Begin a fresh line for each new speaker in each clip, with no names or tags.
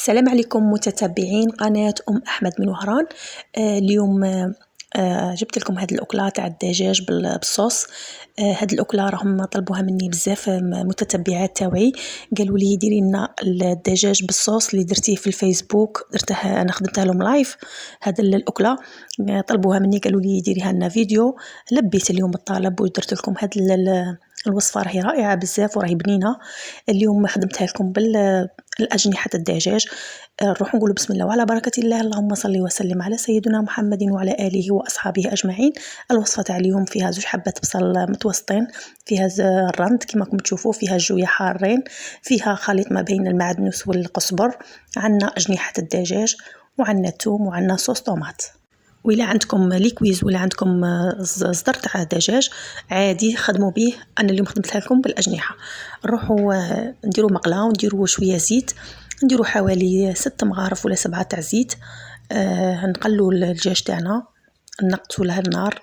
السلام عليكم متتبعين قناة أحمد من وهران. اليوم جبت لكم هذه الأكلة تاع الدجاج بالصوص. هذه الأكلة راهم طلبوها مني بزاف متتبعات تاوعي، قالوا لي ديري لنا الدجاج بالصوص اللي درتيه في الفيسبوك، درتها انا خدمتها لهم لايف. هذه الأكلة طلبوها مني، قالوا لي ديريها لنا فيديو، لبيت اليوم الطلب ودرت لكم هذه الوصفة. راهي رائعة بزاف وراهي بنينة. اليوم خدمتها لكم الأجنحة الدجاج. نروح نقول بسم الله وعلى بركة الله، اللهم صل وسلم على سيدنا محمد وعلى آله وأصحابه أجمعين. الوصفة تاع اليوم فيها 2 حبات بصل متوسطين، فيها الرند كما راكم تشوفوا، فيها جوية حارين، فيها خليط ما بين المعدنوس والقزبر، عندنا أجنحة الدجاج، وعندنا الثوم، وعندنا صوص طوماط. وإلا عندكم ليكويز ولا عندكم صدر تاع دجاج عادي خدموا به. انا اليوم خدمتها لكم بالاجنحه. نروحوا نديروا مقله ونديروا شويه زيت، نديروا حوالي 6 مغارف ولا 7 تاع زيت. نقلوا الدجاج تاعنا، نقطوا له النار.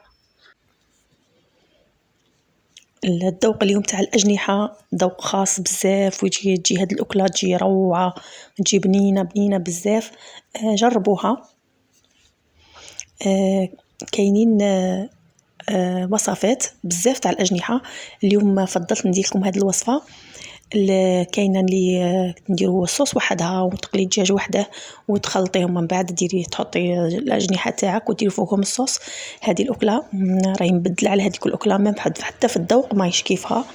الذوق اليوم تاع الاجنحه ذوق خاص بزاف، وتجي هذه الاكله تجي روعه، تجي بنينه بزاف. جربوها. كاينين وصفات بزاف تاع الأجنحة. اليوم فضلت ندير لكم هذه الوصفة. كاينه اللي نديروا الصوص وحدها وتقلي الدجاج وحده وتخلطيهم، من بعد ديري تحطي الأجنحة تاعك وديري فوقهم الصوص. هذه الأكلة راهي مبدله على هذيك الأكلة، ما حتى في الذوق ما يشكيفها.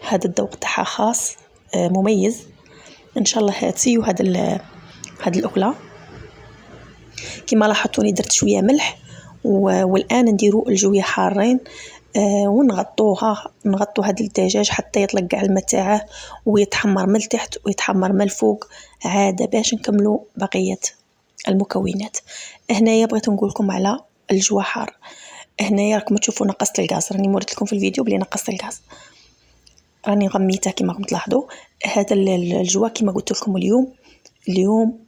هذا الذوق تاعها خاص مميز. ان شاء الله تسيو هذه الأكلة. كما لاحظتوني درت شويه ملح، والآن نديروا الجوية حارين. نغطوا هذا الدجاج حتى يطلق على الماء تاعه ويتحمر من التحت ويتحمر من الفوق، عاد باش نكملوا بقية المكونات. هنايا بغيت نقول لكم على الجوا حار. هنايا راكم تشوفوا نقصت الغاز، راني موريت لكم في الفيديو بلي نقصت الغاز، راني غميته كما راكم تلاحظوا. هذا الجوا كما قلت لكم اليوم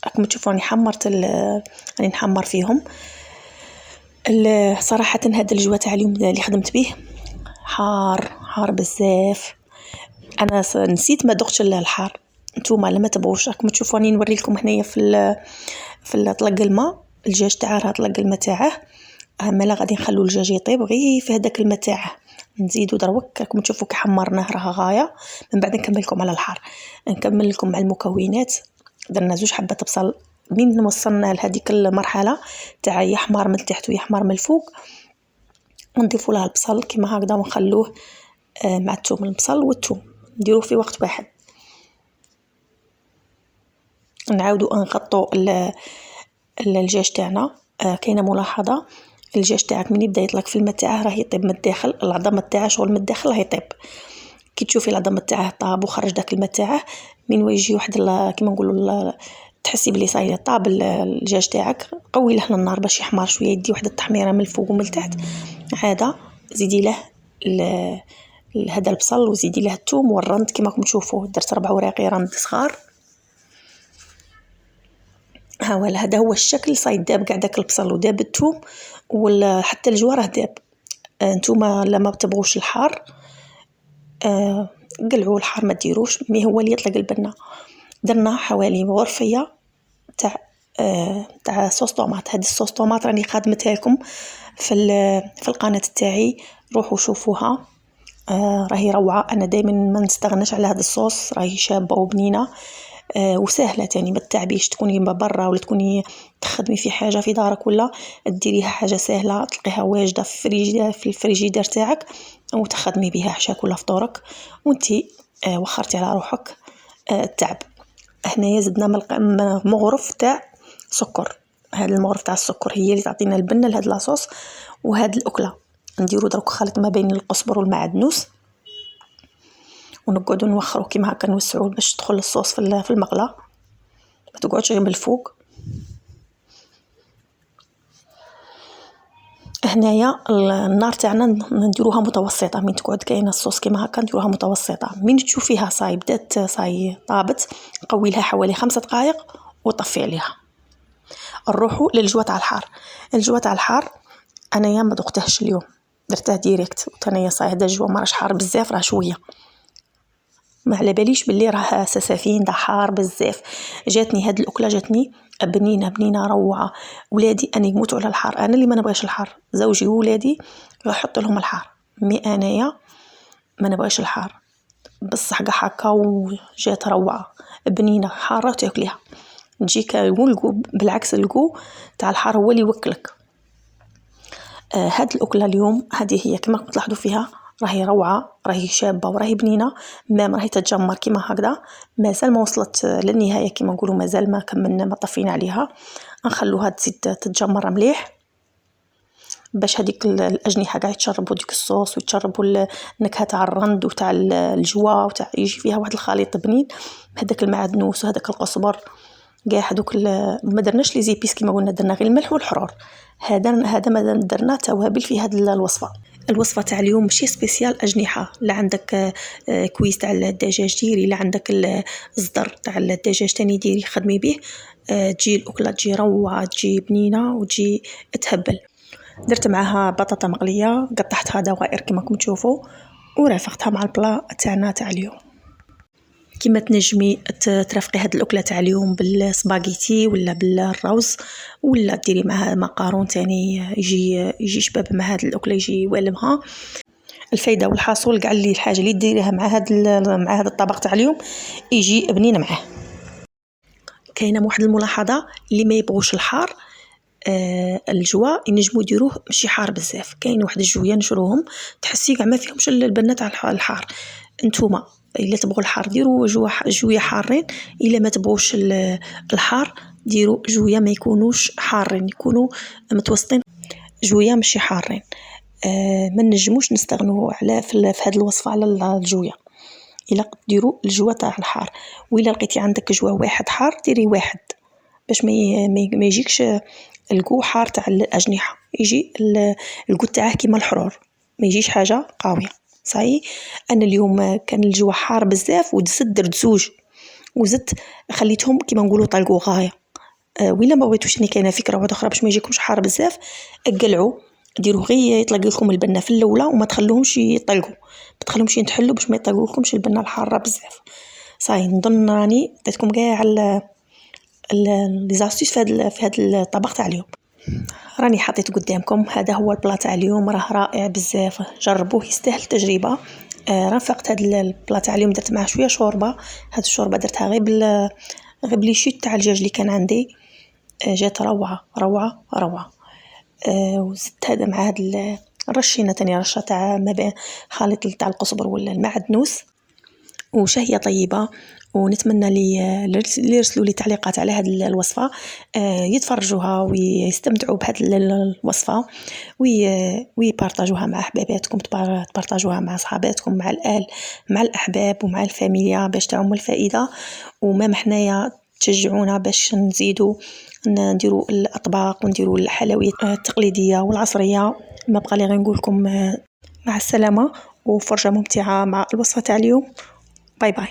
راكم تشوفوا راني حمرت راني نحمر فيهم. صراحة هذا الجوا تاع اليوم اللي خدمت به حار بزاف. انا نسيت ما دقتش الحار. نتوما لما تبغوش راكم تشوفوا راني نوري لكم هنايا في طلق الماء، الدجاج تاعه راه طلق الماء تاعه، مالا غادي نخلو الدجاج يطيب غير في هذاك الماء تاعه، نزيدو دروك راكم تشوفوا كي حمرناه راه غايه. من بعد نكمل لكم على الحار، نكمل لكم على المكونات. درنا 2 حبات بصل. من وصلنا لهذيك المرحله تاع يحمر من التحت ويحمر من الفوق، ونضيفوا لها البصل كما هكذا ونخلوه مع الثوم. البصل والثوم نديروه في وقت واحد. نعاودوا نغطوا الدجاج تاعنا. كاينه ملاحظه، الدجاج تاعك من يبدا يطلق في الماء تاعه راه يطيب من الداخل، العظم تاعه شغل من الداخل راه يطيب. كي تشوفي العظم تاعه طاب وخرج داك الماء تاعه، من يجي واحد كيما نقولوا تحسي بلي صاير طاب الدجاج تاعك، قوي له النار باش يحمر شويه، يدي واحد التحميره من الفوق ومن التحت. عاده زيدي له هذا البصل وزيدي له الثوم والرند كما راكم تشوفوا. درت 4 وراقي رند صغار. ها ولا هذا هو الشكل، صايد داب كاع داك البصل وداب الثوم وحتى الجوار داب. نتوما لما تبغوش الحار قلعوا الحار ما ديروش، مي هو اللي يطلق البنه. درنا حوالي غرفيه تاع صوص طوماط. هذه الصوص طوماط راني خادمتها لكم في القناه تاعي، روحوا شوفوها. راهي روعه. انا دائما ما نستغناش على هذا الصوص، راهي شابه وبنينه وسهله تاني، ما تتعبيش تكوني برا ولا تكوني تخدمي في حاجه في دارك ولا ديريها حاجه سهله تلقيها واجده في الفريجيدير تاعك وتخدمي بها عشاك ولا فطورك وانتي وخرتي على روحك التعب. هنايا زدنا مغرف تاع سكر. هذا المغرف تاع السكر هي اللي تعطينا البنه لهاد لاصوص وهاد الاكله. نديرو درك خليط ما بين القزبر والمعدنوس، ونقعدوا نوخروا كيما هكا، نوسعوا باش تدخل الصوص في المقله، ما تقعدش غير من الفوق. هنايا النار تاعنا نديروها متوسطه، من تقعد كاينه الصوص كيما هكا نديروها متوسطه. من تشوفيها بدات طابت، قوي لها حوالي 5 دقائق وطفي عليها. نروحوا للجوا تاع الحار. الجوا تاع الحار انايا ما دقتهش اليوم، درته ديريكت. وتانيا هذا الجوا ما راش حار بزاف، راه شويه. ما على باليش باللي راه سسافين دا حار بزاف. جاتني هاد الاكله جاتني بنينه بنينه روعه. ولادي انا يموتوا على الحار، انا اللي ما نبغيش الحار، زوجي وولادي يحط لهم الحار، مي انايا ما نبغيش الحار بصح كاع هكا. وجات روعه بنينه حاره وتاكليها تجيك والقو، بالعكس القو تاع الحار هو اللي يوكلك. هاد الأكلة اليوم هذه هي كما تلاحظوا فيها راهي روعة، راهي شابة وراهي بنينة، مام راهي تتجمر كما هكذا، مازال ما وصلت للنهاية كما نقولوا، مازال ما كملنا ما طفينا عليها، نخلوها تزيد تتجمر مليح باش هذيك الأجنحة قاع يتشربوا ديك الصوص ويتشربوا النكهة تاع الرند وتاع الجوا وتاع يجي فيها واحد الخليط بنين هذاك المعدنوس وهذاك القزبر كاع هذوك. ما درناش لي زيبيس كيما قلنا، درنا غير الملح والحرور. هذا ما درنا توابل في هذه الوصفه. الوصفه تاع اليوم ماشي سبيسيال اجنحه، لا عندك كويس تاع الدجاج ديري، لا عندك الصدر تاع الدجاج تاني ديري خدمي به، تجي الاكله تجي روعه، تجي بنينه وتجي تهبل. درت معها بطاطا مقليه قطعتها دوائر كما راكم تشوفوا ورافقتها مع البلا تاعنا تاع اليوم. كما تنجمي ترافقي هاد الاكله تاع اليوم بالسباغيتي ولا بالروز، ولا ديري معها مقارون تاني يجي شباب مع هاد الاكله يجي والمها. الفايده والحاصل كاع اللي الحاجه اللي ديريها مع هاد الطبق تاع اليوم يجي بنين معاه. كاينه واحد الملاحظه اللي ما يبغوش الحار، الجوا ينجموا يديروه ماشي حار بزاف. كاين واحد الجويه نشروهم تحسي كاع ما فيهمش البنه تاع الحار. انتوما الا تبغوا الحار ديروا جويه حارين، الا ما تبغوش الحار ديروا جويه ما يكونوش حارين، يكونوا متوسطين، جويه ماشي حارين. ما نجموش نستغنوا على في هذه الوصفه على الجويه، الا ديروا الجوا تاع الحار. والا لقيتي عندك جوا واحد حار ديري واحد باش ما يجيكش القو حار تاع الاجنحه، يجي القو تاعه كيما الحرور، ما يجيش حاجه قاويه. صاي انا اليوم كان الجو حار بزاف وزدت درت زوج وزدت خليتهم كيما نقولوا طلقوا غايه. وإلا ما بغيتوش اني كاينه فكره واحده اخرى باش ما يجيكمش حار بزاف، اقلعوا ديروا غير يطلق لكم البنه في الاولى وما تخلوهمش يطلقوا، ما تخلوهمش ينتحلوا باش ما يطلقوكمش البنه الحاره بزاف. صاي نظن راني عطيتكم كاع لي زاستيس في هذا الطبق تاع اليوم. راني حطيت قدامكم هذا هو البلا تاع اليوم، راه رائع بزاف، جربوه يستاهل التجربه. رافقت هذا البلا تاع اليوم درت معاه شويه شوربه، هذه الشوربه درتها غير بلي شيت تاع الدجاج اللي كان عندي، جات روعه روعه روعه. وزدت هذا مع هذا رشينا تاني رشه تاع ما بين خليط تاع القزبر ولا المعدنوس، وشهيه طيبه. ونتمنى اللي يرسلوا لي تعليقات على هذه الوصفه يتفرجوها ويستمتعوا بهذه الوصفه ويبارطاجوها مع احباباتكم، تبارطاجوها مع صحاباتكم، مع الاهل، مع الاحباب ومع الفاميليا باش تعم الفائده. وما حنايا تشجعونا باش نزيدوا نديروا الاطباق ونديروا الحلويات التقليديه والعصريه. ما بقى لي غير نقول لكم مع السلامه وفرجه ممتعه مع الوصفه تاع اليوم. باي باي.